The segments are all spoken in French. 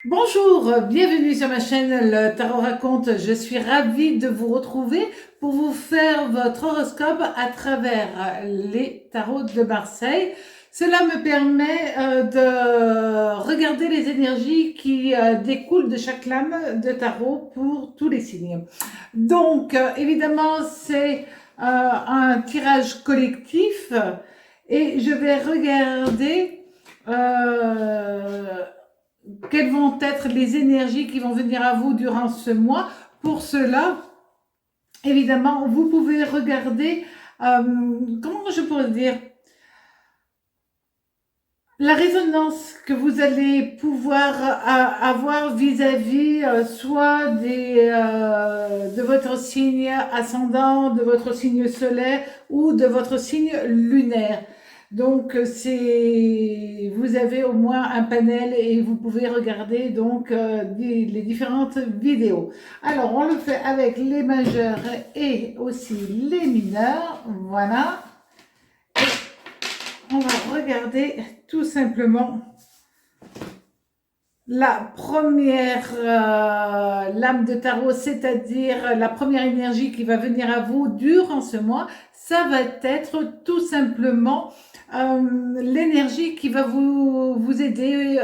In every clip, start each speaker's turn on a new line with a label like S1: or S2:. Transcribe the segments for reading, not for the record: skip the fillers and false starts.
S1: Bonjour, bienvenue sur ma chaîne Le Tarot Raconte. Je suis ravie de vous retrouver pour vous faire votre horoscope à travers les tarots de Marseille. Cela me permet de regarder les énergies qui découlent de chaque lame de tarot pour tous les signes. Donc, évidemment, c'est un tirage collectif et je vais regarder quelles vont être les énergies qui vont venir à vous durant ce mois. Pour cela, évidemment, vous pouvez regarder, comment je pourrais dire, la résonance que vous allez pouvoir avoir vis-à-vis soit de votre signe ascendant, de votre signe solaire ou de votre signe lunaire. Donc vous avez au moins un panel et vous pouvez regarder donc les différentes vidéos. Alors on le fait avec les majeurs et aussi les mineurs, voilà. On va regarder tout simplement la première lame de tarot, c'est-à-dire la première énergie qui va venir à vous durant ce mois. Ça va être tout simplement l'énergie qui va vous aider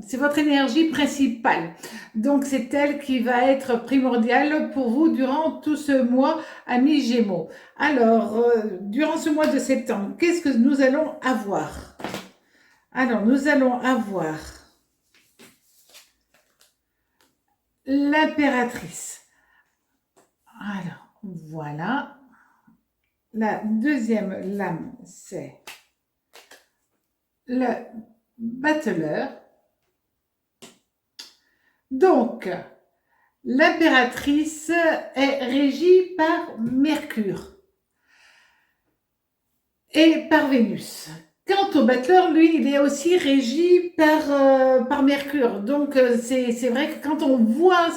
S1: c'est votre énergie principale. Donc c'est elle qui va être primordiale pour vous durant tout ce mois, amis Gémeaux. Alors, durant ce mois de septembre, qu'est-ce que nous allons avoir? Alors, nous allons avoir l'impératrice. Alors, voilà. La deuxième lame, c'est le battleur. Donc, l'impératrice est régie par Mercure et par Vénus. Quant au battleur, lui, il est aussi régi par Mercure. Donc, c'est vrai que quand on voit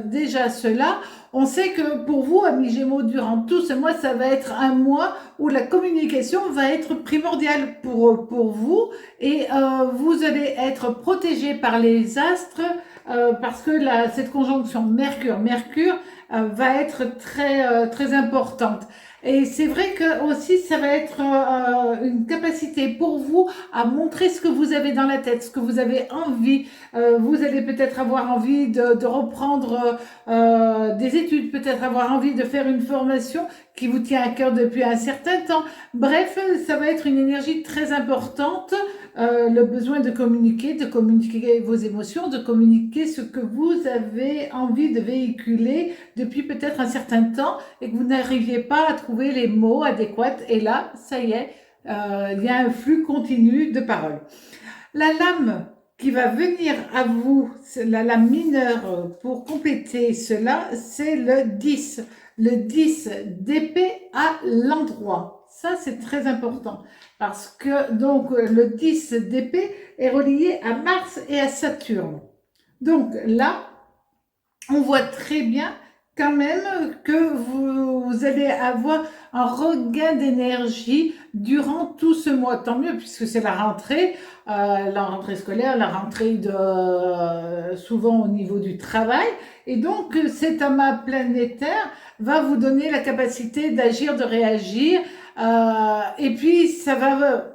S1: déjà cela, on sait que pour vous, amis Gémeaux, durant tout ce mois, ça va être un mois où la communication va être primordiale pour vous et vous allez être protégé par les astres parce que cette conjonction Mercure va être très importante. Et c'est vrai que aussi ça va être une capacité pour vous à montrer ce que vous avez dans la tête, ce que vous avez envie. Vous allez peut-être avoir envie de reprendre des études, peut-être avoir envie de faire une formation qui vous tient à cœur depuis un certain temps. Bref, ça va être une énergie très importante. Le besoin de communiquer vos émotions, de communiquer ce que vous avez envie de véhiculer depuis peut-être un certain temps et que vous n'arriviez pas à trouver les mots adéquats. Et là, ça y est, il y a un flux continu de paroles. La lame qui va venir à vous, la lame mineure pour compléter cela, c'est le 10. Le 10 d'épée à l'endroit. Ça, c'est très important parce que donc le 10 d'épée est relié à Mars et à Saturne. Donc là, on voit très bien quand même que vous allez avoir un regain d'énergie durant tout ce mois. Tant mieux puisque c'est la rentrée scolaire, la rentrée souvent au niveau du travail. Et donc cet amas planétaire va vous donner la capacité d'agir, de réagir. Et puis ça va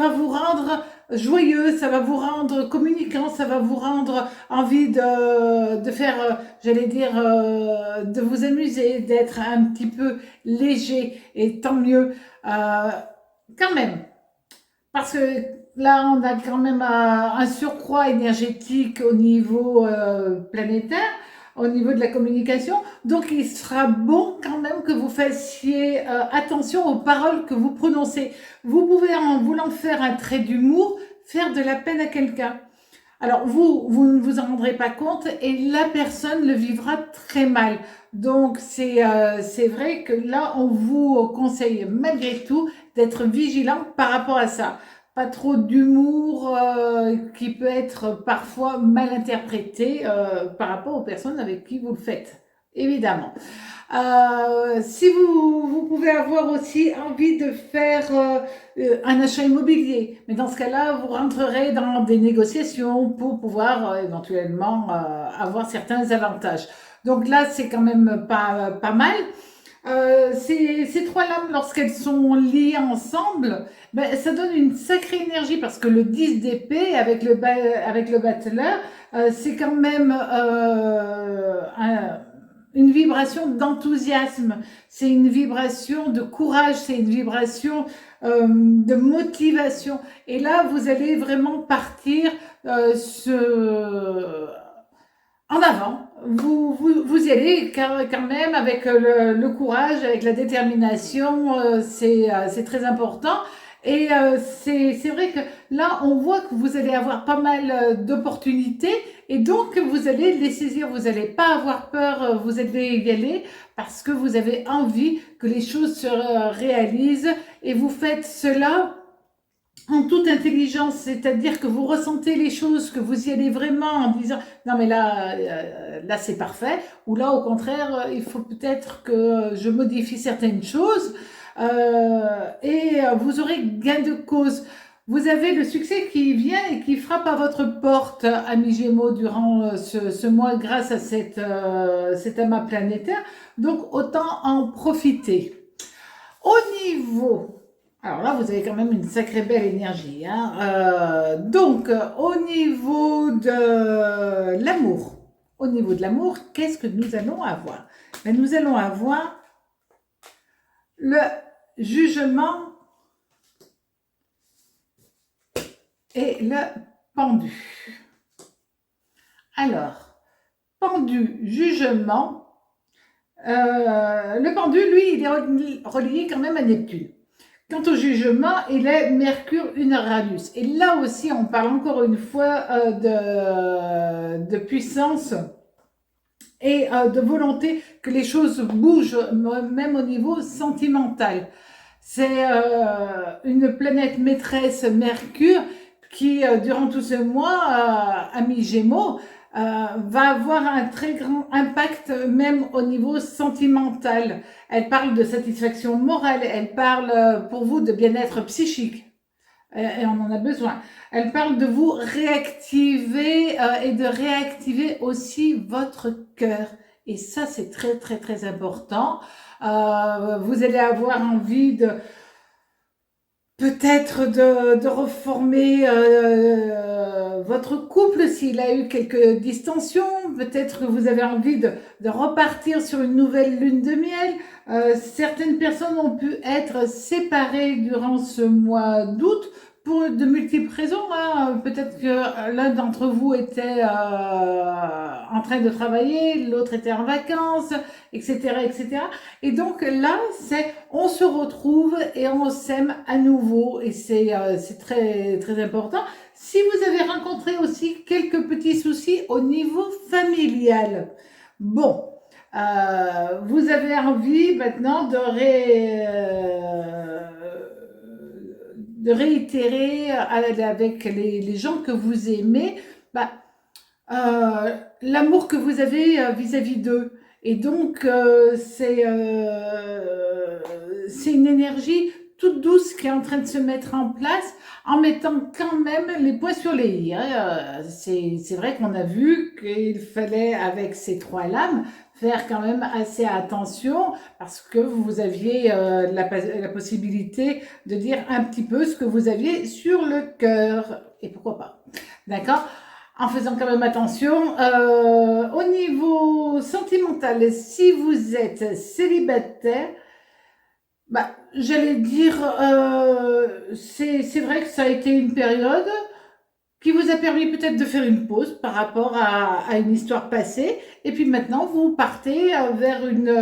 S1: vous rendre joyeux, ça va vous rendre communicant, ça va vous rendre envie de faire, j'allais dire, de vous amuser, d'être un petit peu léger, et tant mieux, quand même, parce que là, on a quand même un surcroît énergétique au niveau planétaire, au niveau de la communication. Donc, il sera bon quand même que vous fassiez attention aux paroles que vous prononcez. Vous pouvez, en voulant faire un trait d'humour, faire de la peine à quelqu'un. Alors, vous ne vous en rendrez pas compte et la personne le vivra très mal. Donc, c'est vrai que là, on vous conseille malgré tout d'être vigilant par rapport à ça. Pas trop d'humour qui peut être parfois mal interprété par rapport aux personnes avec qui vous le faites. évidemment. Si vous pouvez avoir aussi envie de faire un achat immobilier, mais dans ce cas-là, vous rentrerez dans des négociations pour pouvoir éventuellement avoir certains avantages. Donc là, c'est quand même pas mal. Ces trois lames, lorsqu'elles sont liées ensemble, ben, ça donne une sacrée énergie parce que le 10 d'épée avec le battleur, c'est quand même une vibration d'enthousiasme, c'est une vibration de courage, c'est une vibration de motivation. Et là, vous allez vraiment partir en avant. Vous y allez quand même avec le courage, avec la détermination, c'est très important. Et c'est vrai que là, on voit que vous allez avoir pas mal d'opportunités et donc vous allez les saisir, vous n'allez pas avoir peur, vous allez y aller parce que vous avez envie que les choses se réalisent et vous faites cela en toute intelligence, c'est-à-dire que vous ressentez les choses, que vous y allez vraiment en disant non mais là c'est parfait, ou là au contraire il faut peut-être que je modifie certaines choses et vous aurez gain de cause. Vous avez le succès qui vient et qui frappe à votre porte, amis Gémeaux, durant ce mois grâce à cet amas planétaire. Donc autant en profiter. Au niveau alors là, vous avez quand même une sacrée belle énergie, hein. Donc, au niveau de l'amour, qu'est-ce que nous allons avoir? Ben, nous allons avoir le jugement et le pendu. Alors, pendu, jugement, le pendu, lui, il est relié quand même à Neptune. Quant au jugement, il est Mercure-Uranus. Et là aussi, on parle encore une fois de puissance et de volonté que les choses bougent, même au niveau sentimental. C'est une planète maîtresse, Mercure, qui, durant tout ce mois, à mi-Gémeaux, va avoir un très grand impact même au niveau sentimental. Elle parle de satisfaction morale, elle parle pour vous de bien-être psychique. Et on en a besoin. Elle parle de vous réactiver et de réactiver aussi votre cœur. Et ça, c'est très, très, très important. Vous allez avoir envie de peut-être de reformer votre couple s'il a eu quelques distensions. Peut-être que vous avez envie de repartir sur une nouvelle lune de miel. Certaines personnes ont pu être séparées durant ce mois d'août pour de multiples raisons, hein. Peut-être que l'un d'entre vous était en train de travailler, l'autre était en vacances, etc., etc. Et donc là, on se retrouve et on s'aime à nouveau et c'est très très important. Si vous avez rencontré aussi quelques petits soucis au niveau familial, bon, vous avez envie maintenant de réitérer avec les gens que vous aimez, bah, l'amour que vous avez vis-à-vis d'eux. Et donc, c'est une énergie toute douce qui est en train de se mettre en place en mettant quand même les points sur les i, hein. C'est vrai qu'on a vu qu'il fallait, avec ces trois lames, faire quand même assez attention parce que vous aviez la possibilité de dire un petit peu ce que vous aviez sur le cœur. Et pourquoi pas. D'accord? En faisant quand même attention. Au niveau sentimental, si vous êtes célibataire, bah, j'allais dire, c'est vrai que ça a été une période qui vous a permis peut-être de faire une pause par rapport à une histoire passée. Et puis maintenant, vous partez vers une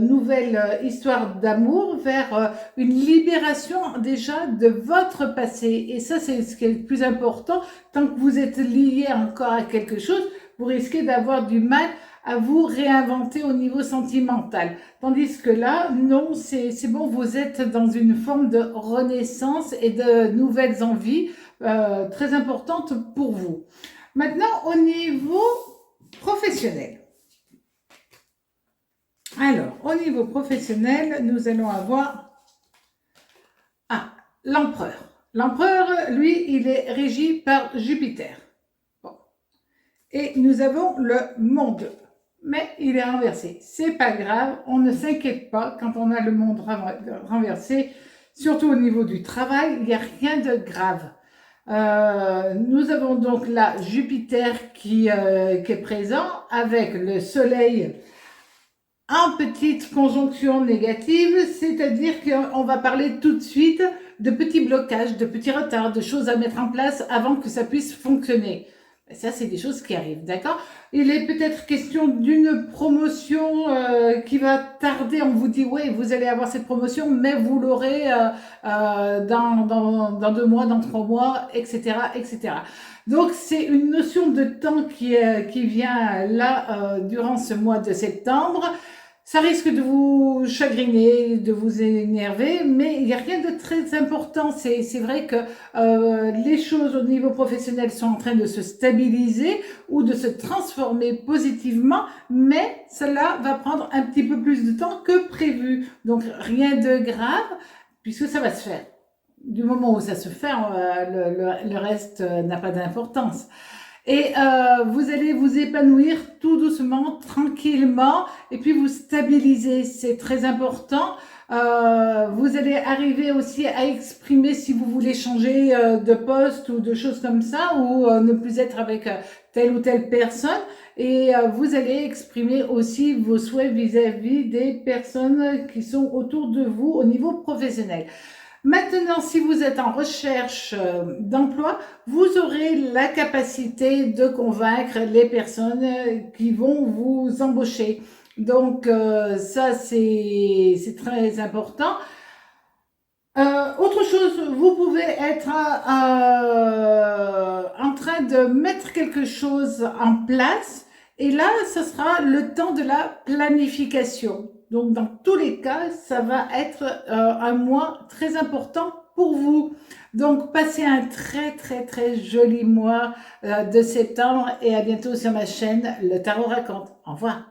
S1: nouvelle histoire d'amour, vers une libération déjà de votre passé. Et ça, c'est ce qui est le plus important. Tant que vous êtes lié encore à quelque chose, vous risquez d'avoir du mal à vous réinventer au niveau sentimental. Tandis que là, non, c'est bon, vous êtes dans une forme de renaissance et de nouvelles envies très importantes pour vous. Maintenant, au niveau professionnel. Alors, au niveau professionnel, nous allons avoir l'empereur. L'empereur, lui, il est régi par Jupiter. Bon. Et nous avons le monde, mais il est renversé. C'est pas grave, on ne s'inquiète pas quand on a le monde renversé, surtout au niveau du travail, il n'y a rien de grave. Nous avons donc là Jupiter qui est présent avec le Soleil en petite conjonction négative, c'est-à-dire qu'on va parler tout de suite de petits blocages, de petits retards, de choses à mettre en place avant que ça puisse fonctionner. Ça, c'est des choses qui arrivent, d'accord? Il est peut-être question d'une promotion qui va tarder. On vous dit, oui, vous allez avoir cette promotion, mais vous l'aurez dans 2 mois, dans 3 mois, etc., etc. Donc, c'est une notion de temps qui vient là durant ce mois de septembre. Ça risque de vous chagriner, de vous énerver, mais il n'y a rien de très important. C'est vrai que les choses au niveau professionnel sont en train de se stabiliser ou de se transformer positivement, mais cela va prendre un petit peu plus de temps que prévu. Donc rien de grave, puisque ça va se faire. Du moment où ça se fait, le reste n'a pas d'importance. Et vous allez vous épanouir tout doucement, tranquillement, et puis vous stabiliser, c'est très important. Vous allez arriver aussi à exprimer si vous voulez changer de poste ou de choses comme ça, ou ne plus être avec telle ou telle personne. Et vous allez exprimer aussi vos souhaits vis-à-vis des personnes qui sont autour de vous au niveau professionnel. Maintenant, si vous êtes en recherche d'emploi, vous aurez la capacité de convaincre les personnes qui vont vous embaucher. Donc, ça, c'est très important. Autre chose, vous pouvez être en train de mettre quelque chose en place et là, ce sera le temps de la planification. Donc, dans tous les cas, ça va être un mois très important pour vous. Donc, passez un très, très, très joli mois de septembre et à bientôt sur ma chaîne Le Tarot Raconte. Au revoir.